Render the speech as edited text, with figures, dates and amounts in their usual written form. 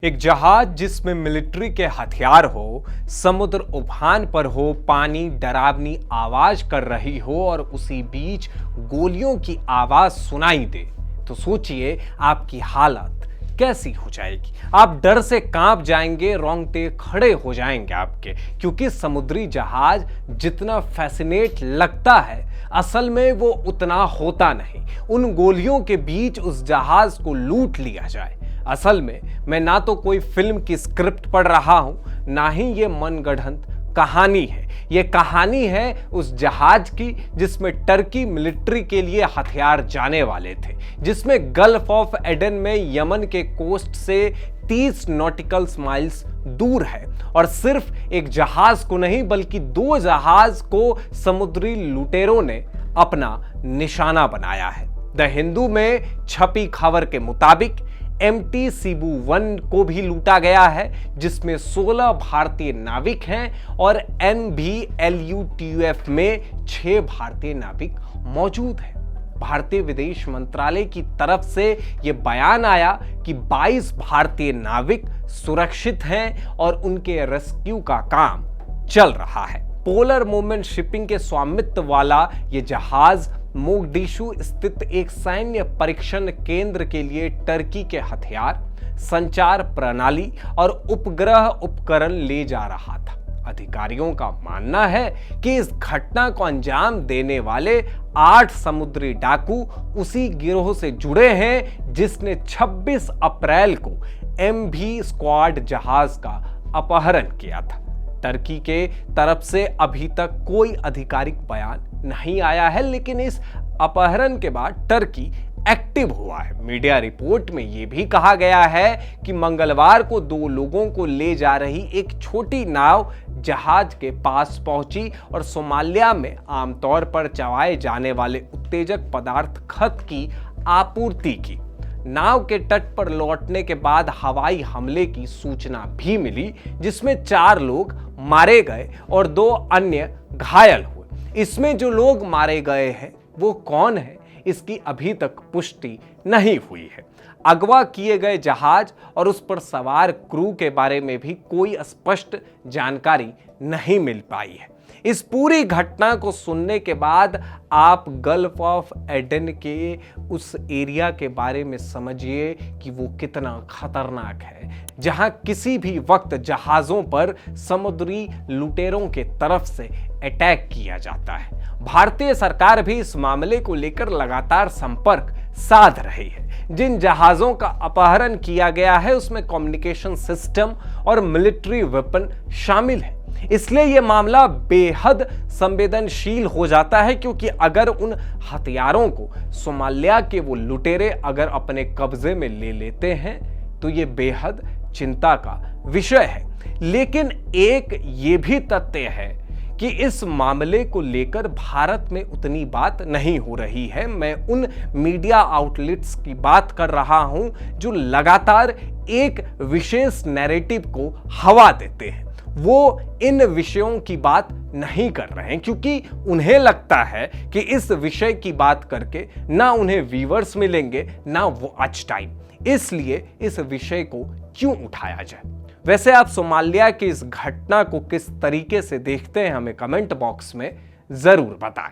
एक जहाज जिसमें मिलिट्री के हथियार हो, समुद्र उफान पर हो, पानी डरावनी आवाज कर रही हो और उसी बीच गोलियों की आवाज सुनाई दे, तो सोचिए आपकी हालत कैसी हो जाएगी। आप डर से कांप जाएंगे, रोंगटे खड़े हो जाएंगे आपके, क्योंकि समुद्री जहाज जितना फैसिनेट लगता है असल में वो उतना होता नहीं। उन गोलियों के बीच उस जहाज को लूट लिया जाए। असल में मैं ना तो कोई फिल्म की स्क्रिप्ट पढ़ रहा हूं, ना ही ये मनगढ़ंत कहानी है। ये कहानी है उस जहाज की जिसमें टर्की मिलिट्री के लिए हथियार जाने वाले थे, जिसमें गल्फ ऑफ एडन में यमन के कोस्ट से 30 नॉटिकल माइल्स दूर है, और सिर्फ एक जहाज को नहीं बल्कि 2 जहाज को समुद्री लुटेरों ने अपना निशाना बनाया है। द हिंदू में छपी खबर के मुताबिक MT Cebu 1 को भी लूटा गया है, जिसमें 16 भारतीय नाविक हैं, और NV LUTUF में 6 भारतीय नाविक मौजूद हैं। भारतीय विदेश मंत्रालय की तरफ से यह बयान आया कि 22 भारतीय नाविक सुरक्षित हैं और उनके रेस्क्यू का काम चल रहा है। पोलर मूवमेंट शिपिंग के स्वामित्व वाला यह जहाज मोगडिशु स्थित एक सैन्य परीक्षण केंद्र के लिए टर्की के हथियार, संचार प्रणाली और उपग्रह उपकरण ले जा रहा था। अधिकारियों का मानना है कि इस घटना को अंजाम देने वाले 8 समुद्री डाकू उसी गिरोह से जुड़े हैं जिसने 26 अप्रैल को MV स्क्वाड जहाज का अपहरण किया था। टर्की के तरफ से अभी तक कोई आधिकारिक बयान नहीं आया है, लेकिन इस अपहरण के बाद टर्की एक्टिव हुआ है। मीडिया रिपोर्ट में यह भी कहा गया है कि मंगलवार को 2 लोगों को ले जा रही एक छोटी नाव जहाज के पास पहुंची और सोमालिया में आमतौर पर चलाए जाने वाले उत्तेजक पदार्थ खत की आपूर्ति की। नाव के तट पर लौटने के बाद हवाई हमले की सूचना भी मिली, जिसमें 4 लोग मारे गए और 2 अन्य घायल हुए। इसमें जो लोग मारे गए हैं वो कौन है, इसकी अभी तक पुष्टि नहीं हुई है। अगवा किए गए जहाज और उस पर सवार क्रू के बारे में भी कोई स्पष्ट जानकारी नहीं मिल पाई है। इस पूरी घटना को सुनने के बाद आप गल्फ ऑफ एडन के उस एरिया के बारे में समझिए कि वो कितना खतरनाक है, जहां किसी भी वक्त जहाजों पर समुद्री लुटेरों के तरफ से अटैक किया जाता है। भारतीय सरकार भी इस मामले को लेकर लगातार संपर्क साध रही है। जिन जहाजों का अपहरण किया गया है उसमें कम्युनिकेशन सिस्टम और मिलिट्री वेपन शामिल है। इसलिए यह मामला बेहद संवेदनशील हो जाता है, क्योंकि अगर उन हथियारों को सोमालिया के वो लुटेरे अगर अपने कब्जे में ले लेते हैं तो यह बेहद चिंता का विषय है। लेकिन एक ये भी तथ्य है कि इस मामले को लेकर भारत में उतनी बात नहीं हो रही है। मैं उन मीडिया आउटलेट्स की बात कर रहा हूं जो लगातार एक विशेष नैरेटिव को हवा देते हैं। वो इन विषयों की बात नहीं कर रहे हैं क्योंकि उन्हें लगता है कि इस विषय की बात करके ना उन्हें व्यूअर्स मिलेंगे ना वॉच टाइम, इसलिए इस विषय को क्यों उठाया जाए। वैसे आप सोमालिया की इस घटना को किस तरीके से देखते हैं, हमें कमेंट बॉक्स में जरूर बताएं।